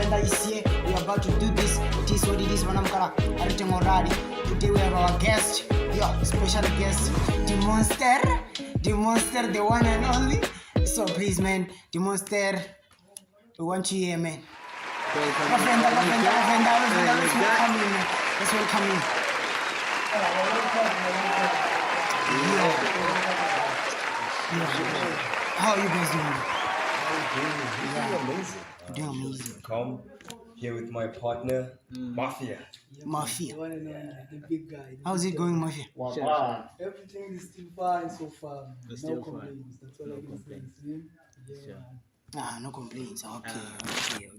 Fender is here. We are about to do this. It is what it is. Wanamkara everything already. Today we have our guest, special guest, the monster, the one and only. So please, man, the monster, we want you here, man. Fender, let's welcome him, man. Let's welcome him. How are you guys doing? Doing amazing. Come here with my partner, Mafia. Mafia. The big guy. How's it going, Mafia? Everything is still fine so far. No complaints. That's all I can say. Yeah. No complaints. Okay.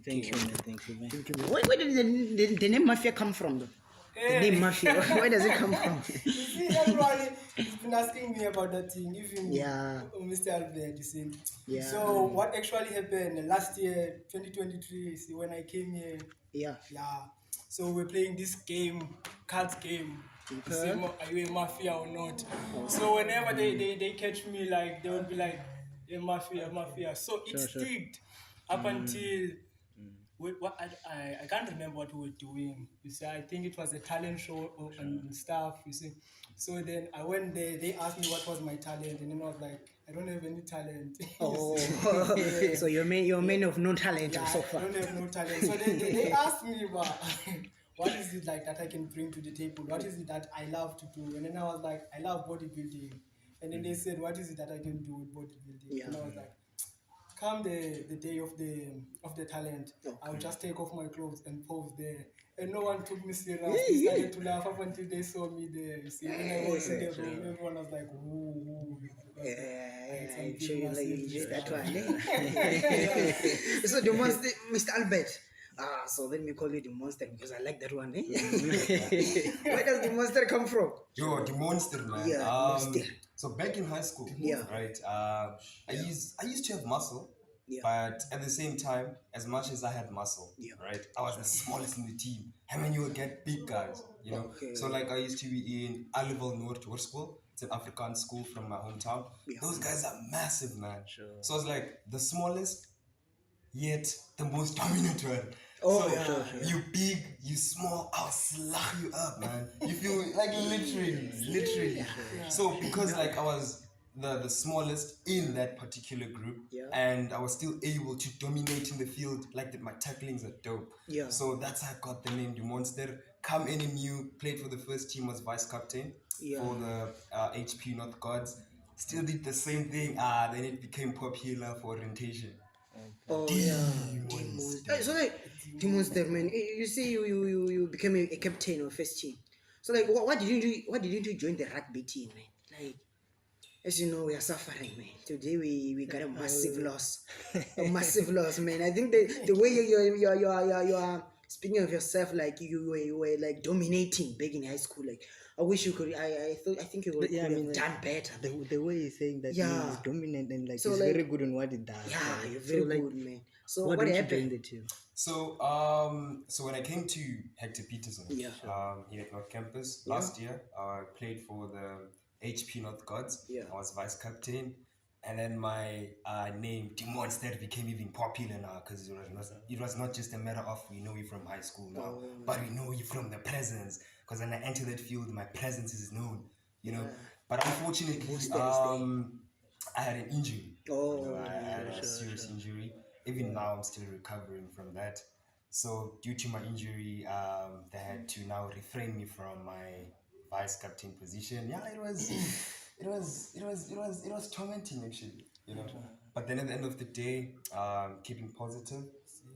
Thank you, man. Where did the name Mafia come from, though? The name Mafia. Where does it come from? You see, everybody has been asking me about that thing. Even Mr. Albert, you see. Yeah. So what actually happened last year, 2023, see, when I came here? Yeah. So we're playing this game, cards game. You see, are you a mafia or not? So whenever they catch me, like they would be like, "Yeah, mafia." So it stayed up until what I can't remember what we were doing. You see, I think it was a talent show and stuff. You see, so then I went there. They asked me what was my talent, and then I was like, I don't have any talent. So you're man of no talent so far. I don't have no talent. So they asked me, what is it like that I can bring to the table? What is it that I love to do? And then I was like, I love bodybuilding. And then they said, what is it that I can do with bodybuilding? And I was like, come the day of the talent, I'll just take off my clothes and pose there. And no one took me serious. They started to laugh up until they saw me there. You see, when I was in the room, everyone was like, ooh. I'm sure you like that one. So the monster, Mr. Albert. So let me call you the monster because I like that one. Where does the monster come from? Yo, the monster, man. Yeah, monster. So back in high school, right? I used to have muscle, but at the same time, as much as I had muscle, right, I was the smallest in the team. I mean, you would get big guys, you know. Okay. So like I used to be in Alival Noord Hoërskool. It's an African school from my hometown. Those guys are massive, man. Sure. So I was like the smallest, yet the most dominant one. You big, you small, I'll slap you up, man. You feel like literally. So because like I was the smallest in that particular group, and I was still able to dominate in the field, like that my tacklings are dope. So that's how I got the name the Monster. Come NMU, played for the first team, was vice captain for the HP North Gods. Still did the same thing. Then it became popular for orientation. Demonster. So like Demonster, man. You say you became a captain of first team. So like, what did you do? What did you do join the rugby team, man? Like, as you know, we are suffering, man. Today we got a massive loss, man. I think the way you are speaking of yourself, like you were like dominating back in high school, like. I wish you could. I think you would have done better. The way he's saying that he's dominant and like so he's like, very good in what he does. Yeah, you're very good, man. So what happened? The team? So when I came to Hector Peterson, here at North Campus last year, I played for the HP North Gods. I was vice captain, and then my name Demonster became even popular now because it was not just a matter of we know you from high school now, but we know you from the presence. Because when I enter that field, my presence is known, you know. But unfortunately, I had an injury. I had a serious injury. Even now, I'm still recovering from that. So due to my injury, they had to now refrain me from my vice captain position. Yeah, it was tormenting actually, you know. But then at the end of the day, keeping positive,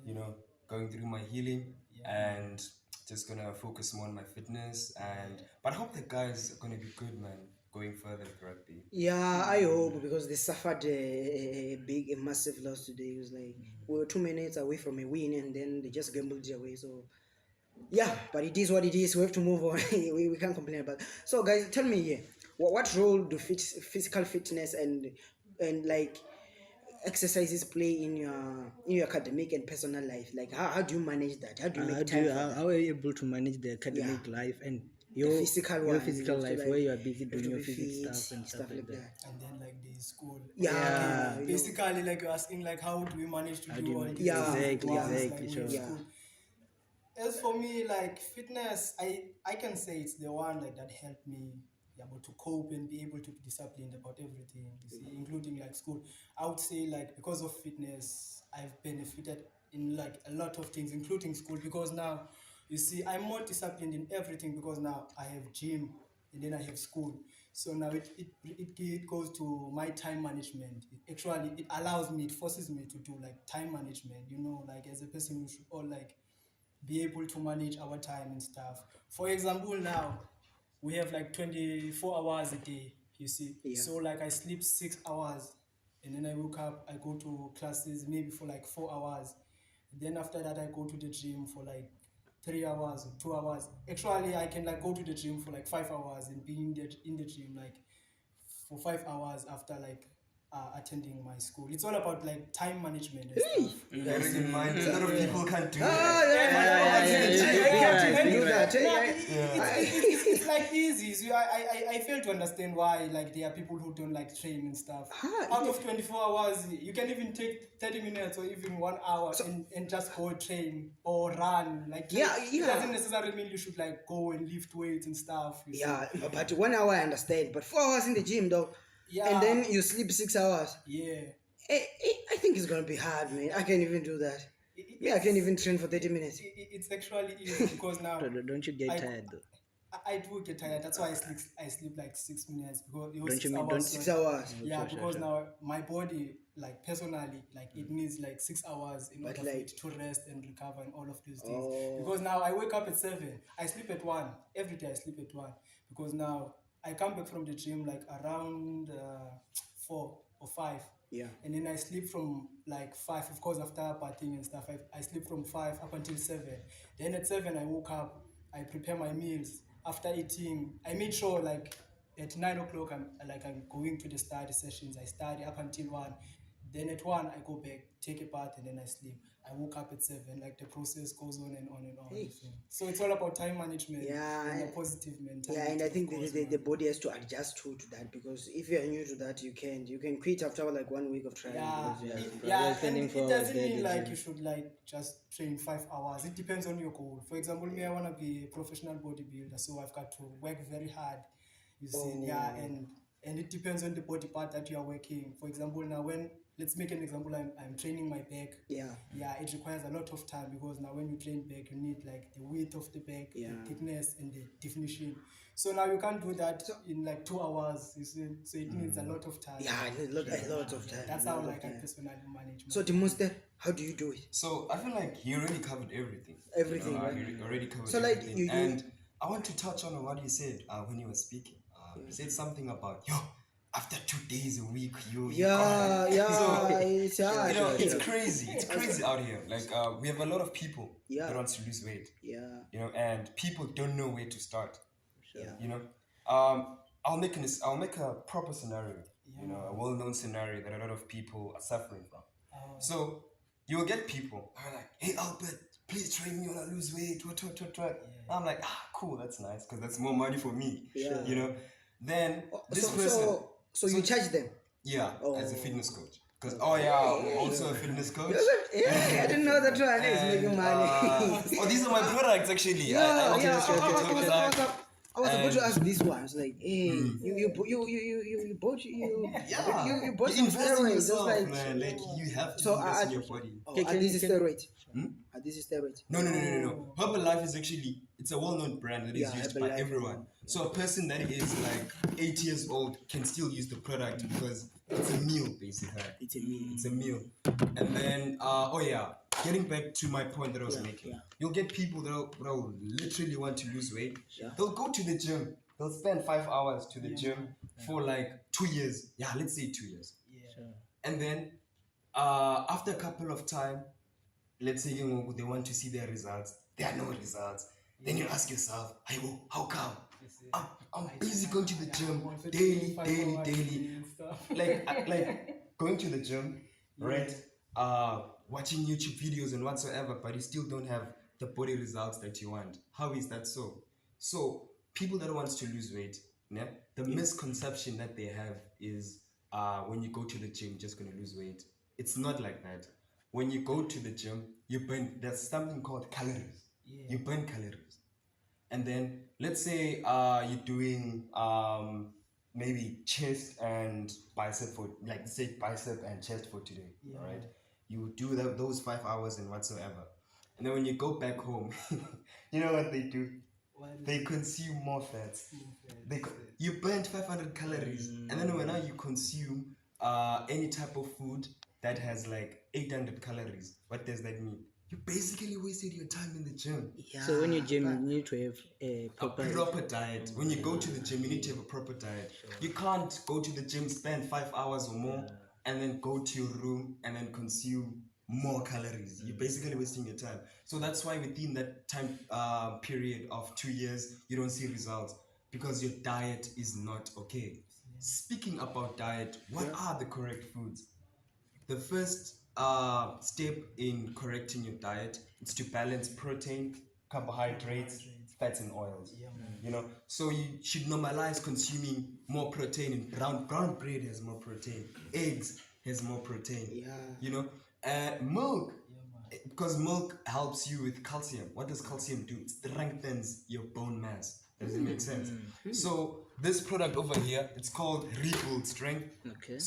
you know, going through my healing and just gonna focus more on my fitness but I hope the guys are gonna be good, man, going further with rugby. Yeah, I hope, because they suffered a massive loss today. It was like we were 2 minutes away from a win and then they just gambled their way. So yeah, but it is what it is. We have to move on. we can't complain about it. So guys, tell me here, what role do physical fitness and like exercises play in your academic and personal life? Like how do you manage that? How do you make time? How are you able to manage the academic life and your physical your one, physical you have to, life like, where you are busy you have doing to your be physical fit, stuff and stuff like that. And then like the school. Yeah, you know. Basically, like you're asking, like how do we manage to How do do you all manage- these Yeah, things at exactly, once, exactly, like sure. with Yeah. school? As for me, like fitness, I can say it's the one like that helped me able to cope and be able to be disciplined about everything. You see, including like school. I would say like because of fitness, I've benefited in like a lot of things, including school. Because now, you see, I'm more disciplined in everything because now I have gym and then I have school. So now it goes to my time management. It allows me, it forces me to do like time management. You know, like as a person, we should all like be able to manage our time and stuff. For example, now we have like 24 hours a day, you see. Yeah. So like I sleep 6 hours and then I wake up, I go to classes maybe for like 4 hours. Then after that I go to the gym for like 3 hours or 2 hours. Actually I can like go to the gym for like 5 hours and be in the gym like for 5 hours after like attending my school. It's all about like time management and stuff. Bearing in mind, a lot of people can't do Ah, that. It's like easy. So I fail to understand why like there are people who don't like train and stuff. Out of 24 hours, you can even take 30 minutes or even 1 hour and just go train or run. Like it doesn't necessarily mean you should like go and lift weights and stuff. You see. Yeah, but 1 hour I understand. But 4 hours in the gym though, Yeah. and then you sleep 6 hours. Yeah. I think it's gonna be hard, man. I can't even do that. I can't even train for 30 minutes. It's actually easy because now Don't you get tired though? I do get tired. That's why I sleep like 6 minutes because it was Don't you 6 mean- hours. don't- 6 hours. Yeah, Sure, because sure. now my body, like personally, like it needs like 6 hours in order for like- it to rest and recover and all of these things. Oh. Because now I wake up at 7, I sleep at 1. Every day I sleep at 1 because now I come back from the gym like around 4 or 5. Yeah. And then I sleep from like 5, of course, after bathing and stuff. I sleep from 5 up until 7. Then at 7, I woke up, I prepare my meals. After eating, I made sure like at 9 o'clock, I'm going to the study sessions. I study up until 1. Then at 1, I go back, take a bath, and then I sleep. I woke up at 7. Like the process goes on and on and on. Hey. So it's all about time management and a Yeah. positive mentality. Yeah, and I think of course, the man. body has to adjust to that, because if you are new to that, you can quit after like 1 week of trying. Yeah, because, and spending it 4 hours doesn't there, mean the like gym. you should like just train 5 hours. It depends on your goal. For example, me, I want to be a professional bodybuilder, so I've got to work very hard. You see, yeah, and it depends on the body part that you are working. For example, now let's make an example. I'm training my back. Yeah. Yeah, it requires a lot of time because now when you train back, you need like the width of the back, the thickness, and the definition. So now you can't do that in like 2 hours. You see, so it needs a lot of time. Yeah, a lot of time. That's a how lot of like I time. personally manage. So the monster, how do you do it? So I feel like you already covered everything. Everything, You know, right? you already covered So, like, everything. you- And I want to touch on what you said when you were speaking. You said something about, after 2 days a week, you Yeah, yeah, So, it's hard. you know, it's crazy. It's crazy out here. Like, we have a lot of people Yeah. that want to lose weight. Yeah, You know, and people don't know where to start. yeah. You know, I'll make a proper scenario. You know, a well-known scenario that a lot of people are suffering from. So you'll get people who are like, "Hey Albert, please train me, I wanna lose weight." What. I'm like, cool, that's nice, because that's more money for me. Yeah. You know, then this So, person, so you charge them? yeah, as a Oh. fitness coach. Because I'm also a fitness coach. Yeah, I didn't know that one is making money. These are my products actually. Yeah, I yeah. I was about to And- ask this one. It's like, hey, you bought you bought You some invest in steroids. It's yourself, like, man. Like you have to So, invest in your body. are these steroids? Are these steroids? No. Herbalife is actually, it's a well-known brand that is Yeah, used by Herbalife. everyone. So a person that is like 8 years old can still use the product because it's a meal basically. It's a meal. It's a meal. And then getting back to my point that I was making. yeah. You'll get people that'll literally want to lose weight. Yeah. They'll go to the gym. They'll spend 5 hours to the gym for like 2 years. Yeah, let's say 2 years. And then after a couple of time, let's say they want to see their results. There are no results. Then you ask yourself, hey, how come? I'm busy going to the gym daily. Like going to the gym, right? Watching YouTube videos and whatsoever, but you still don't have the body results that you want. How is that so? So people that wants to lose weight, yeah, the misconception that they have is when you go to the gym, you're just gonna lose weight. It's not like that. When you go to the gym, you burn. There's something called calories. You burn calories, and then let's say you're doing maybe chest and bicep for like say bicep and chest for today. All right, you do those 5 hours and whatsoever, and then when you go back home, you know what they do? They consume more fats. You burned 500 calories, and then when now you consume any type of food that has like 800 calories, what does that mean? You basically wasted your time in the gym. Yeah. So when you gym, you need to have a A proper. proper diet. When you go to the gym, you need to have a proper diet. You can't go to the gym, spend 5 hours or more, and then go to your room and then consume more calories. You're basically wasting your time. So that's why within that time period of 2 years, you don't see results because your diet is not okay. Speaking about diet, what are the correct foods? The first step in correcting your diet is to balance protein, carbohydrates, fats, and oils. You know, so you should normalize consuming more protein. And brown bread has more protein. Eggs has more protein. Yeah. You know, milk. Because milk helps you with calcium. What does calcium do? It strengthens your bone mass. Does it make sense? So this product over here, it's called Rebuild Strength. Okay.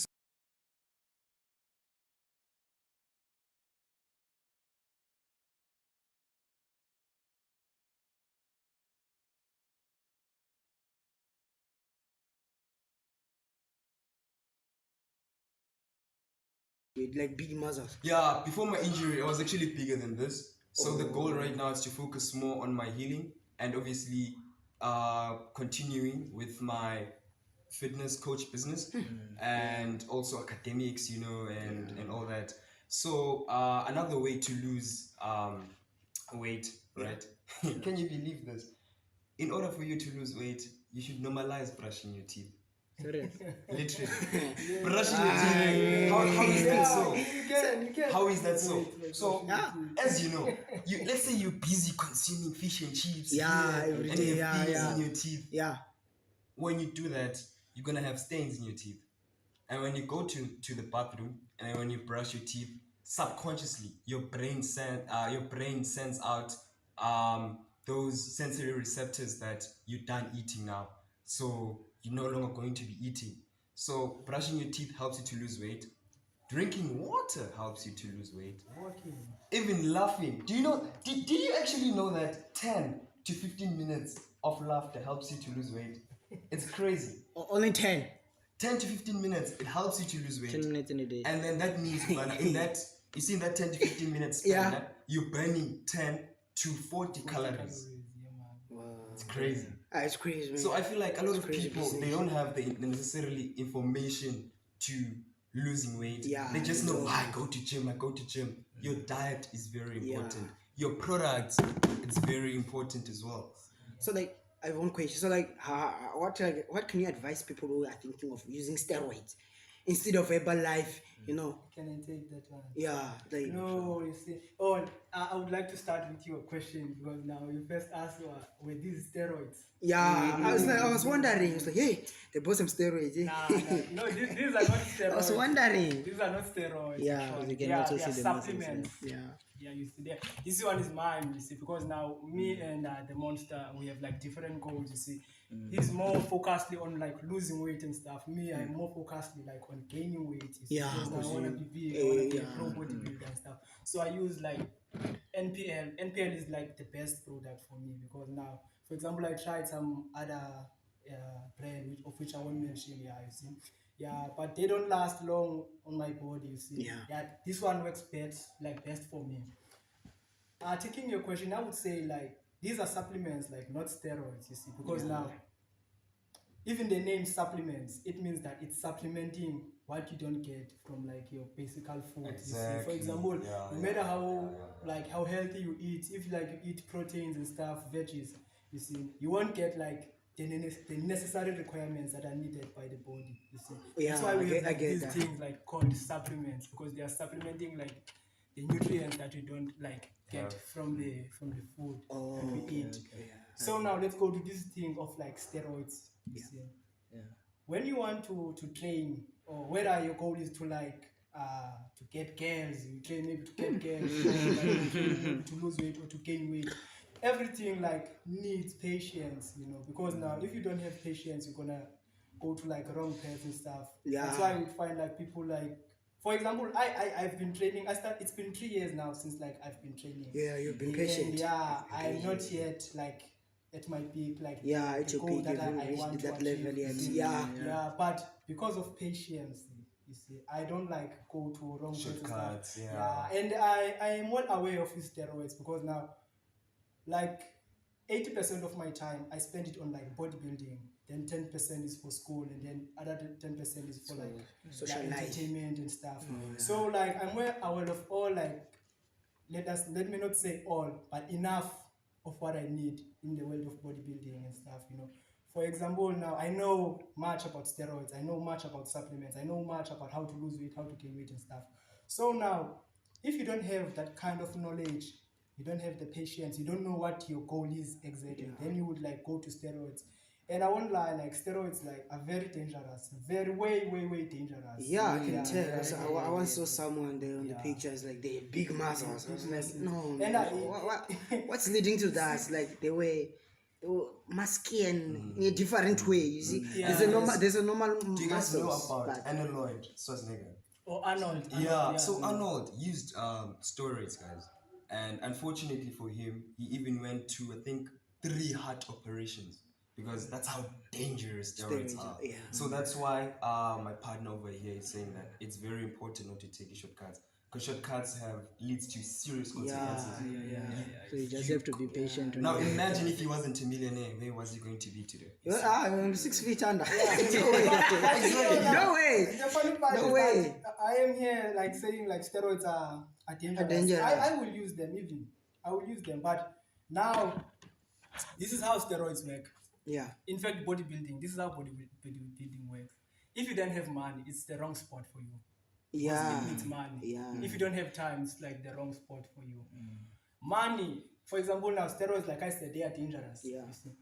With like big muscles. Yeah, before my injury, I was actually bigger than this. So the goal right now is to focus more on my healing and obviously continuing with my fitness coach business and also academics, you know, and all that. So another way to lose weight, right? Can you believe this? In order for you to lose weight, you should normalize brushing your teeth. Serious. Literally. Brushing your teeth. How is that so? How is that so? So, as you know, let's say you're busy consuming fish and chips. Yeah, here, every and day, you have yeah, things yeah. in your teeth. Yeah. When you do that, you're gonna have stains in your teeth. And when you go to the bathroom and then when you brush your teeth, subconsciously your brain sends out those sensory receptors that you're done eating now. So you're no longer going to be eating. So brushing your teeth helps you to lose weight. Drinking water helps you to lose weight. Even laughing. Do you know? Did you actually know that 10 to 15 minutes of laughter helps you to lose weight? It's crazy. Only 10. 10 to 15 minutes, it helps you to lose weight. 10 minutes in a day. And then that means in that, you see in that 10 to 15 minutes span, Yeah. you're burning 10 to 40 calories. Wow. It's crazy. It's crazy, man. So I feel like a lot of crazy people, they don't have the necessarily information to losing weight. Yeah, They just know, they I go to gym. Your diet is very important. Yeah. Your products, it's very important as well. So like, I have one question. So like, what can you advise people who are thinking of using steroids instead of Herbalife? You know? Can I take that one? Yeah. Like. No, you see. Oh, I would like to start with your question because now you first asked were these steroids? Yeah. I was wondering. I was like, hey, they bought some steroids. Eh? Nah, no, these are not steroids. I was wondering. These are not steroids. Yeah, actually. you can they are, also they are see the muscles, supplements. Yeah. Yeah, you see there. This one is mine, you see, because now me and the monster, we have like different goals, you see. He's more focused on like losing weight and stuff. Me, I'm more focused like on gaining weight. You see, Yeah, because I want to be big, I want to be a pro bodybuilder and stuff. So I use like NPL. NPL is like the best product for me because now, for example, I tried some other brand of which I won't mention. Yeah, you see. Yeah, but they don't last long on my body, you see. Yeah. This one works best for me. Taking your question, I would say like these are supplements, like not steroids, you see, because now even the name supplements, it means that it's supplementing what you don't get from like your basic food. Exactly. You see, for example, Yeah, no matter how healthy you eat, if like you eat proteins and stuff, veggies, you see, you won't get like the necessary requirements that are needed by the body. You see, that's why we have like these things like called supplements because they are supplementing like the nutrients that you don't like get from the food that we eat. So now let's go to this thing of like steroids. You see? When you want to train, or whether your goal is to like to get girls, you train maybe to get girls, like, to lose weight or to gain weight. Everything like needs patience, you know, because now if you don't have patience, you're gonna go to like wrong paths and stuff. Yeah. That's why you find like people like, for example, I've been training. It's been 3 years now since like I've been training. Yeah, you've been patient. And yeah, I'm not yet like at my peak, like at the your goal peak, that you I haven't want reached to that achieve. level yet. Yeah, but because of patience, you see, I don't like go to wrong Shortcuts, places. yeah. And I am well aware of these steroids because now, like 80% of my time I spend it on like bodybuilding, then 10% is for school, and then other 10% is for like social like, life. entertainment and stuff. So like I'm well aware of all, like let me not say all, but enough of what I need in the world of bodybuilding and stuff, you know. For example, now I know much about steroids, I know much about supplements, I know much about how to lose weight, how to gain weight and stuff. So now, if you don't have that kind of knowledge, you don't have the patience, you don't know what your goal is exactly, then you would like go to steroids. And I won't lie, like steroids like are very dangerous, very way dangerous. Yeah, I can tell. So I once saw someone there on the pictures, like they had big muscles. I was like, no, And what's leading to that? Like they were musky and in a different way. You see, there's a normal Do you guys know muscles, about but Arnold Schwarzenegger? or Arnold. Yeah, so Arnold used steroids, guys, and unfortunately for him, he even went to I think 3 heart operations because that's how dangerous steroids are. Yeah. So that's why my partner over here is saying that it's very important not to take shortcuts because shortcuts leads to serious consequences. So you just have to be patient. Now imagine if he wasn't a millionaire, where was he going to be today? I'm 6 feet under. No way. The funny part No is way. that I am here like saying like steroids are dangerous. dangerous. I will use them even. I will use them, but now this is how steroids work. Yeah. In fact, bodybuilding, this is how bodybuilding works. If you don't have money, it's the wrong sport for you. Yeah. It needs money. Yeah. If you don't have time, it's like the wrong sport for you. Money, for example, now steroids, like I said, they are dangerous. Yeah. You see.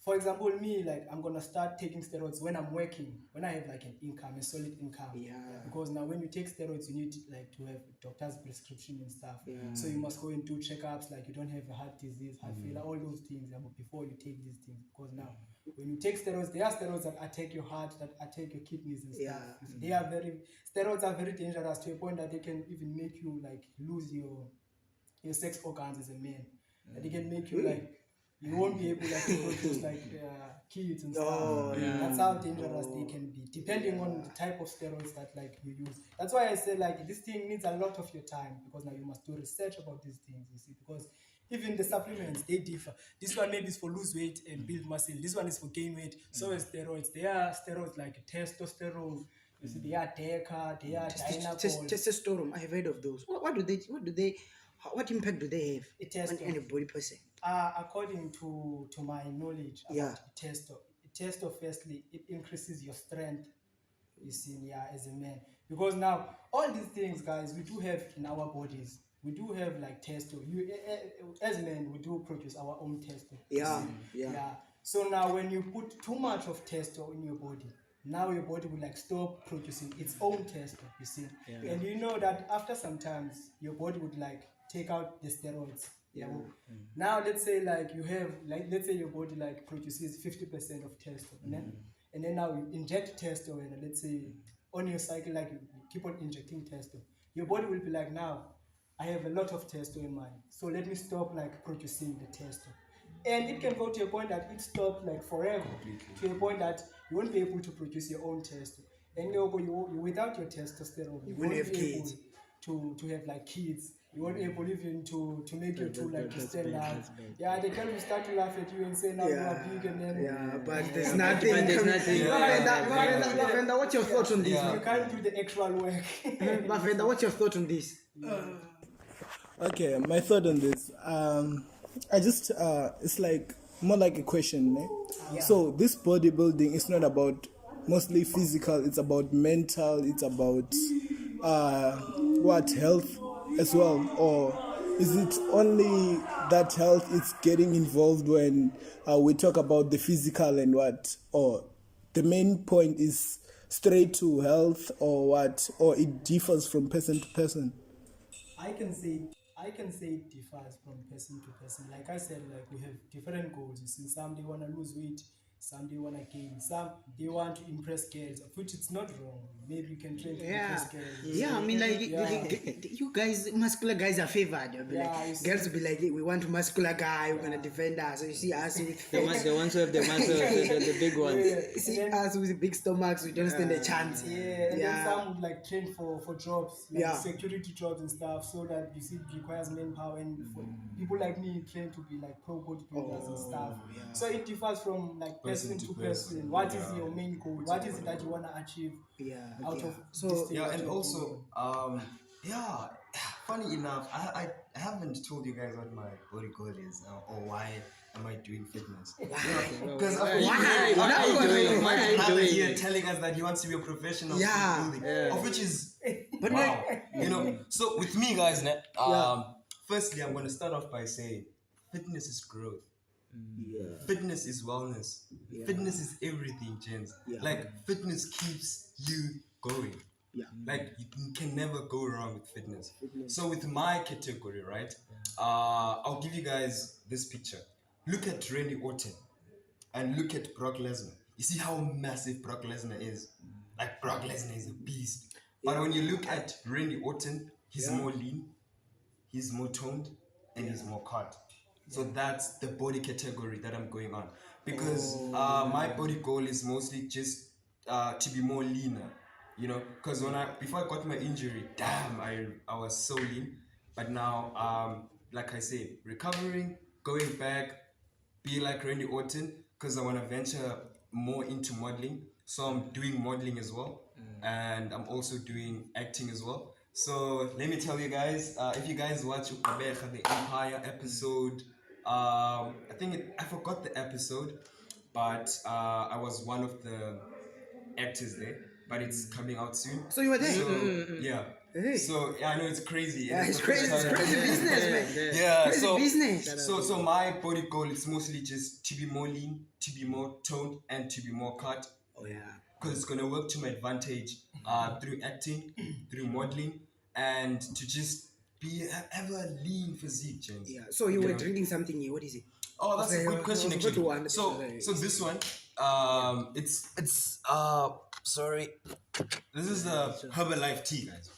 For example, me, like I'm gonna start taking steroids when I'm working, when I have like an income, a solid income. Yeah. Because now when you take steroids, you need like to have doctor's prescription and stuff. Yeah. So you must go and do checkups, like you don't have a heart disease, heart failure, all those things before you take these things. Because now when you take steroids, there are steroids that attack your heart, that attack your kidneys and stuff. Yeah. Steroids are very dangerous to a point that they can even make you like lose your sex organs as a man. That they can make you like you won't be able like to produce like kids and stuff. That's how dangerous they can be, depending on the type of steroids that like you use. That's why I say like this thing needs a lot of your time, because now you must do research about these things, you see, because even the supplements, they differ. This one maybe is for lose weight and build muscle. This one is for gain weight. So is steroids. There are steroids like testosterone. You see, they are Deca, they are Dynapol. Testosterone. I have heard of those. What impact do they have on a body person? According to my knowledge about testo, firstly, it increases your strength, you see, as a man. Because now, all these things, guys, we do have in our bodies. We do have like testo. As men, we do produce our own testo. Yeah. So now, when you put too much of testo in your body, now your body will like stop producing its own testo, you see. And you know that after some times, your body would like take out the steroids. Now let's say like you have like, let's say your body like produces 50% of testo, and then now you inject testo, and let's say on your cycle like you keep on injecting testo, your body will be like, now I have a lot of testo in mine, so let me stop like producing the testo. And it can go to a point that it stops like forever, to a point that you won't be able to produce your own testo. And you without your testosterone, you won't be able to have like kids. You won't be able even to make your two like to stand out. Yeah, they can start to laugh at you and say now you are big, and then but there's nothing. Lavender, what's your thoughts on this? You can't do the actual work. Lavender, what's your thought on this? Okay, my thought on this. I just it's like more like a question. So this bodybuilding is not about mostly physical. It's about mental. It's about health as well, or is it only that health is getting involved when we talk about the physical and what, or the main point is straight to health, or what, or it differs from person to person? I can say it differs from person to person. Like I said, like we have different goals. You see, some they want to lose weight, some they want to gain, some they want to impress girls, which it's not wrong. Maybe you can train to impress girls. Yeah, I mean, like, you guys, muscular guys are favored. They'll be girls will be like, we want a muscular guy, we're gonna defend us. So you see us with the ones who have the muscle, the big ones. You see us with big stomachs, we don't stand a chance. And then some would like train for jobs, like security jobs and stuff, so that you see it requires manpower. And for people like me, train to be like pro bodybuilders and stuff. So it differs from like person to person. What is your main goal? What is it that you want to achieve? Out of so and also funny enough, I haven't told you guys what my body goal is, or why am I doing fitness. Because why are you doing here telling us that he wants to be a professional bodybuilding, of which is wow. You know, so with me guys, firstly I'm going to start off by saying fitness is growth. Fitness is wellness. Fitness is everything, gents. Like fitness keeps you going. Like you can never go wrong with fitness. So with my category, right? I'll give you guys this picture. Look at Randy Orton and look at Brock Lesnar. You see how massive Brock Lesnar is? Like Brock Lesnar is a beast. But when you look at Randy Orton, he's more lean, he's more toned, and he's more cut. So that's the body category that I'm going on, because my body goal is mostly just to be more leaner, you know, because before I got my injury, damn, I was so lean, but now like I said, recovering, going back, be like Randy Orton, because I want to venture more into modeling. So I'm doing modeling as well, and I'm also doing acting as well. So let me tell you guys, if you guys watch Ukabecha, the Empire episode, I forgot the episode, but I was one of the actors there, but it's coming out soon. So you were there? So I know it's crazy. It's crazy. It's crazy business, man. Crazy business. So my body goal is mostly just to be more lean, to be more toned, and to be more cut. Because it's gonna work to my advantage through acting, through modeling, and to just have a lean physique, gents. So you were drinking something here. What is it? Oh, that's a good question actually. So this one, it's sorry, this is the Herbalife tea, guys.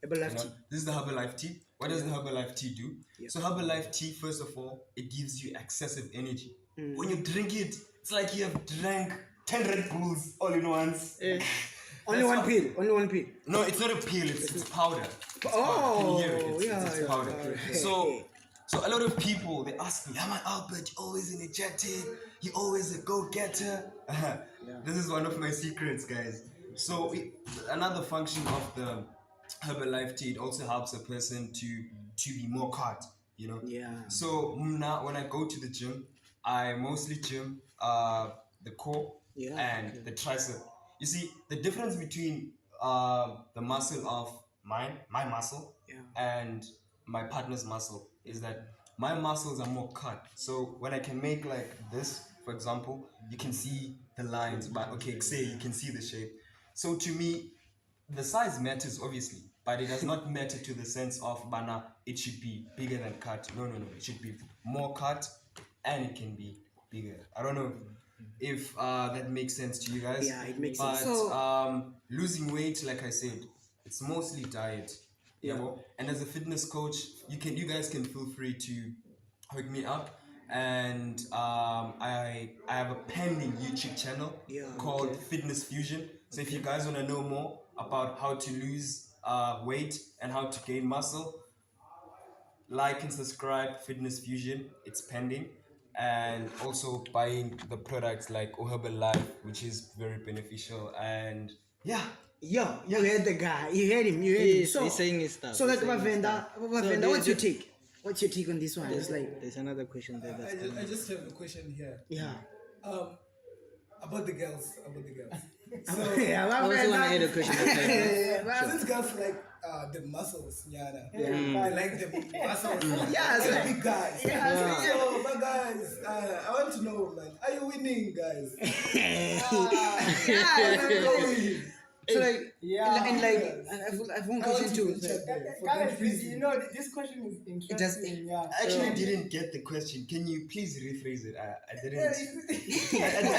Herbalife tea. This is the Herbalife tea. What does the Herbalife tea do? So Herbalife tea, first of all, it gives you excessive energy. When you drink it, it's like you have drank 10 Red Bulls all in once. Only one pill. No, it's not a pill. It's powder. It's powder. So a lot of people, they ask me, "Am I Albert? You're always energetic. You're always a go-getter." This is one of my secrets, guys. So another function of the Herbalife tea, it also helps a person to be more cut, you know. So now when I go to the gym, I mostly gym the core and the tricep. You see, the difference between the muscle of my muscle and my partner's muscle is that my muscles are more cut. So when I can make like this, for example, you can see the lines, but say you can see the shape. So to me, the size matters obviously, but it does not matter to the sense of it should be bigger than cut. No, it should be more cut and it can be bigger. I don't know if that makes sense to you guys. It makes sense. So, losing weight, like I said, it's mostly diet. And as a fitness coach, you guys can feel free to hook me up. And I have a pending YouTube channel called Fitness Fusion. So if you guys want to know more about how to lose weight and how to gain muscle, like and subscribe Fitness Fusion. It's pending. And also buying the products like Herbalife, which is very beneficial. And you heard the guy. You heard him. So, he's saying his stuff. So like Mavenda, what's your take? What's your take on this one? It's like there's another question there. I just have a question here. Yeah. About the girls. Yeah, I also want to add a question. Since girls like the muscles, I like the muscles. Yeah, Like so- big guys. So, but guys, I want to know, man, are you winning, guys? So like, Yeah. and like, I have one question too. Guys, you know, this question is interesting. Yeah. I actually didn't get the question. Can you please rephrase it? I didn't. I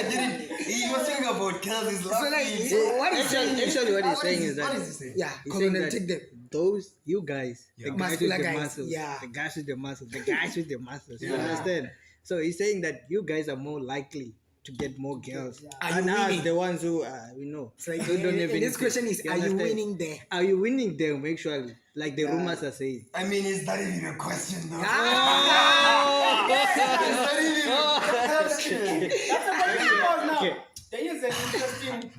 didn't. He was talking about girls. Is So like, laughing. what is saying? Actually, what he's saying is What that is he saying? Yeah, he's Colonel, saying that take them. those you guys, the Yeah. guys with Muscular the guys, muscles, yeah. the guys with the muscles, the guys with the muscles. You Yeah. understand? So he's saying that you guys are more likely to get more girls. Are And you us, winning? the ones who we know. It's like, who don't have and this anything. question is, are you understand? winning there? Are you winning them actually? Like the rumors are saying. I mean, is that even a question, though? There is an interesting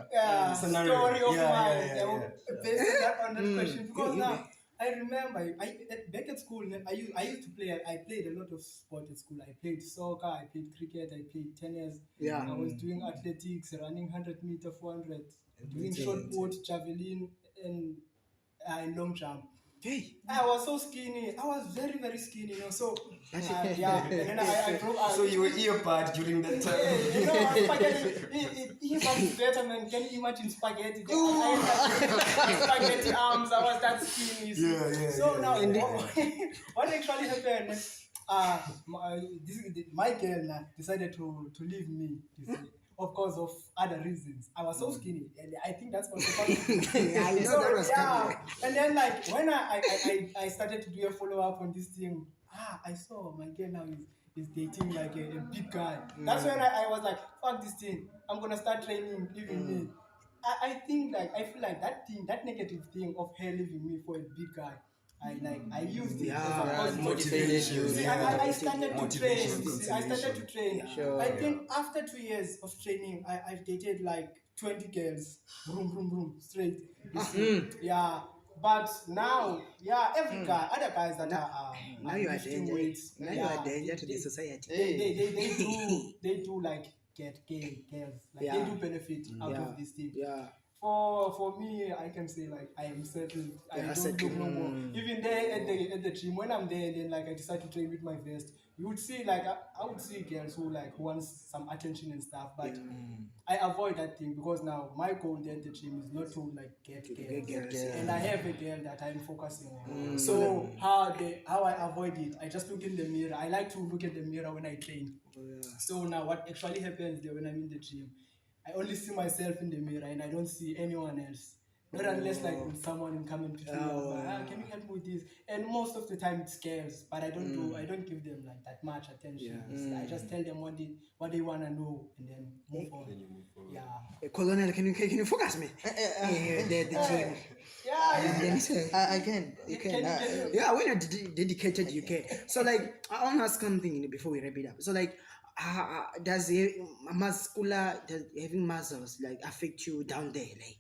Scenario. story of Yeah, mine yeah, that will based on that on that question because now I remember back at school I used to play. I played a lot of sport at school. I played soccer, I played cricket, I played tennis. Yeah. I was doing athletics, running 100-meter, 400, doing short put, javelin, and long jump. Hey, I was so skinny. I was very, very skinny, you know. So, yeah. And then I broke out. So you were earbud during that time. Yeah, you know, spaghetti. He was better, man. Can you imagine spaghetti? I had spaghetti arms. I was that skinny. You see. Yeah, So yeah, now, yeah. what actually happened? My girl decided to leave me. You see. Of course, of other reasons. I was so skinny, and I think that's also part of it. Yeah, I know that was coming. And then, like, when I started to do a follow up on this thing, I saw my girl now is dating like a big guy. That's when I was like, fuck this thing. I'm gonna start training, leaving me. I think like I feel like that negative thing of her leaving me for a big guy. I used it as a positive. motivation. You see, I started to train. Motivation, You see, I started to train. Sure. I think after 2 years of training, I've dated like 20 girls, boom, straight. You see? Yeah. But now, every guy, other guys that are now you are lifting danger. weights, Now you are danger to the society. they do like get gay girls. Like they do benefit out of this thing. Yeah. For me, I can say like I am settled. I Yeah, don't settled. look no more. Even there at the gym, when I'm there, then like I decide to train with my vest. You would see like I would see girls who like wants some attention and stuff, but I avoid that thing because now my goal there at the gym is not to like get girls, and I have a girl that I'm focusing on. So how I avoid it, I just look in the mirror. I like to look at the mirror when I train. So now what actually happens there when I'm in the gym, I only see myself in the mirror and I don't see anyone else. Not unless like when someone come and pick me up, can you help me with this? And most of the time it's girls, but I don't give them like that much attention. I just tell them what they wanna know and then move on. Yeah. Colonel, can you focus me? The gym. Yeah. Again, you can. Can you- Yeah, when you're dedicated, you can. So like, I want to ask something before we wrap it up. So like, does having muscles like affect you down there? Like,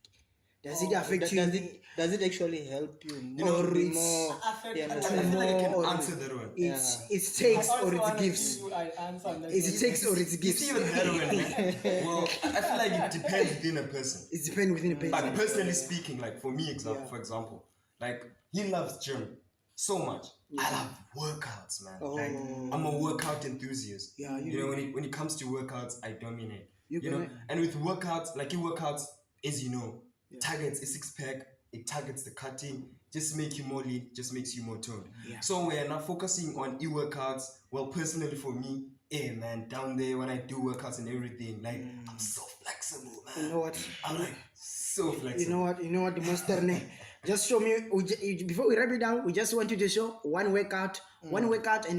does it affect you? Does it actually help you Or more? it's- more Affect- yeah, I I feel feel like I Or- can answer that one. it takes I also or it wanna gives? give you an answer on that Is one. it takes or it You gives? see with heroin, man. Well, I feel like it depends within a person. It depends within a person. But personally speaking, like for me, for example, like he loves gym so much. I love workouts, man. Like I'm a workout enthusiast. Yeah, you know, when it comes to workouts, I dominate. You You know, dominate. and with workouts, like your workouts, as you know, targets a six pack. It targets the cutting, just make you more lean, just makes you more toned. Yeah. So we're now focusing on e-workouts. Well, personally for me, man, down there when I do workouts and everything, like I'm so flexible, man. You know what? I'm like so flexible. You know what the monster name. Just show me before we wrap it down. We just want you to show one workout, and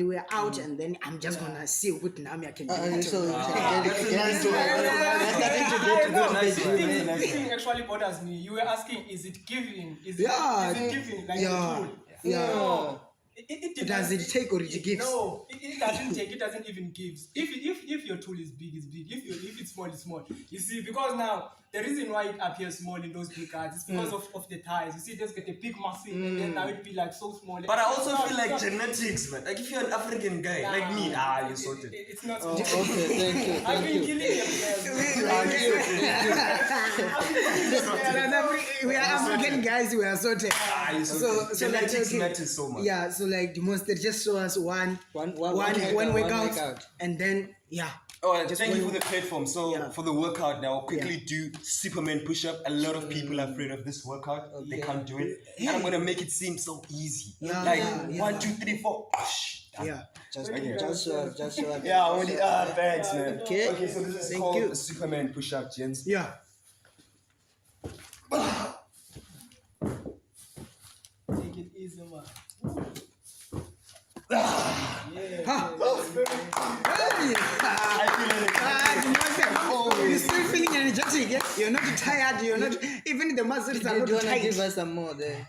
we're out, and then I'm just gonna see what Nami I can do. This thing actually bothers me. You were asking, is it giving? Is it giving? Like Yeah. a tool? Yeah. No. It Does it take or it gives? No, it doesn't take. It doesn't even give. If your tool is big, it's big. If it's small, it's small. You see, because now the reason why it appears small in those big cards is because of the ties. You see, just get a big muscle and then now it be like so small. But I also feel like genetics, man. Like if you're an African guy like me, you're sorted. It's not. Okay, thank you. I've been killing them. We are African guys, we are sorted. So genetics like, matters so much. Yeah, so like the monster just show us one workout, and then Oh, and just thank you one- for the platform. So for the workout now, quickly do Superman push-up. A lot of people are afraid of this workout. They can't do it. And I'm gonna make it seem so easy. Like 1, 2, 3, 4. yeah. Just show us. Yeah, only thanks, man. Okay. Okay, so this is Thank called you. the Superman push-up, gents. Yeah. Take it easy, man. You're still feeling energetic, yeah? You're not tired, you're not even the muscles are Do not you want to tight. give us some more there?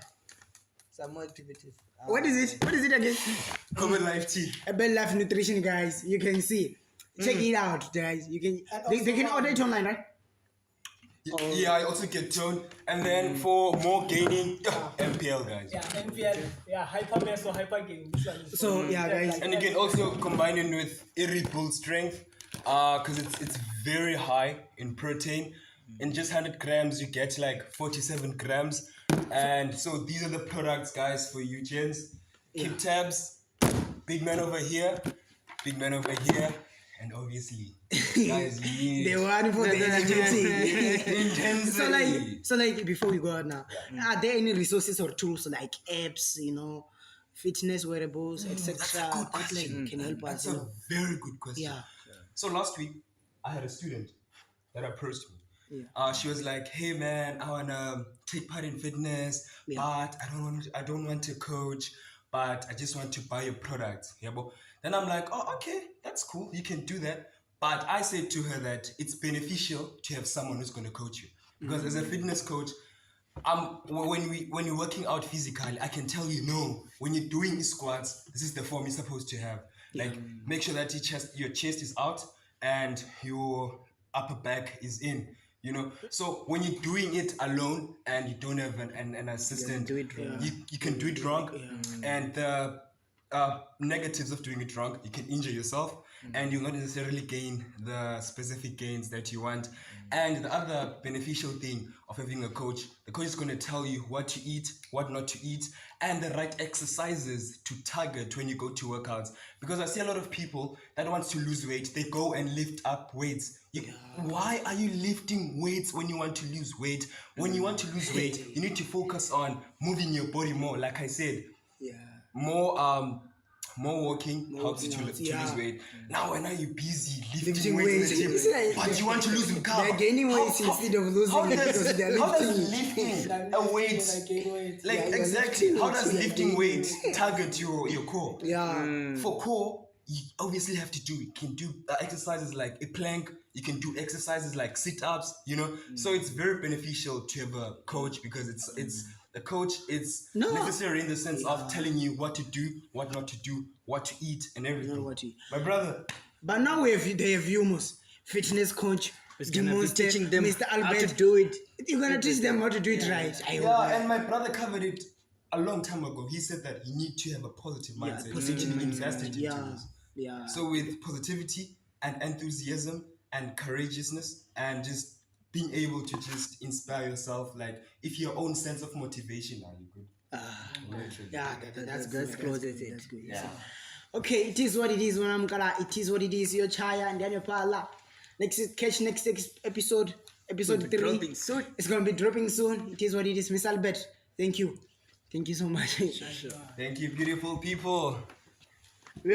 Some more activities. What is it? What is it again? Common life tea. A Bell Life Nutrition, guys. You can see. Check it out, guys. You can they can order it online, right? Yeah, I also get toned. And then for more gaining, MPL, guys. Yeah, NPL. Yeah, hyper mass or hyper gain. This one is So yeah, guys. And you can also combine it with Elite Bull Strength, because it's very high in protein. In just 100 grams, you get like 47 grams. And so these are the products, guys, for you, gents. Keep tabs. Big man over here, big man over here, and obviously, guys, you need The one for the energetic. intensity. So like before we go out now, are there any resources or tools like apps, fitness wearables, etc. that like can help us? That's a very good question. Yeah. So last week, I had a student that approached me. Yeah. She was like, "Hey man, I wanna take part in fitness, but I don't want to coach, but I just want to buy your products." Yeah, but then I'm like, "Oh, okay, that's cool. You can do that." But I said to her that it's beneficial to have someone who's gonna coach you because as a fitness coach, when you're working out physically, I can tell you, no, when you're doing squats, this is the form you're supposed to have. Like, make sure that your chest is out and your upper back is in. So when you're doing it alone and you don't have an assistant, do it wrong. you can do it wrong. And the negatives of doing it wrong, you can injure yourself and you'll not necessarily gain the specific gains that you want. And the other beneficial thing of having a coach, the coach is going to tell you what to eat, what not to eat, and the right exercises to target when you go to workouts. Because I see a lot of people that wants to lose weight, they go and lift up weights. Why are you lifting weights when you want to lose weight? When you want to lose weight, you need to focus on moving your body more. Like I said, more walking helps you to lose weight. Now when are you busy lifting weights in the gym, but you want to lose carb? They're gaining weight instead of losing how it because they're does lifting. lifting a weight exactly? How does lifting weights target your core? Yeah. For core, you obviously have to you can do exercises like a plank. You can do exercises like sit-ups. So it's very beneficial to have a coach because it's a coach is necessary in the sense of telling you what to do, what not to do, what to eat, and everything. My brother. But now they have Hummus, fitness coach, teaching them Mr. Albert. how to do it. You're gonna teach them how to do it right. And my brother covered it a long time ago. He said that you need to have a positive mindset. Positive to mindset. invest into this. Yeah. So with positivity and enthusiasm and courageousness and just being able to just inspire yourself, like if your own sense of motivation, are you good? That's good. That's good. That's good. Yeah. Okay, it is what it is. It is what it is. Your Chaya and Daniel Pala. Next episode 3. Dropping soon. It's gonna be dropping soon. It is what it is. Miss Albert, thank you so much. Thank you, beautiful people.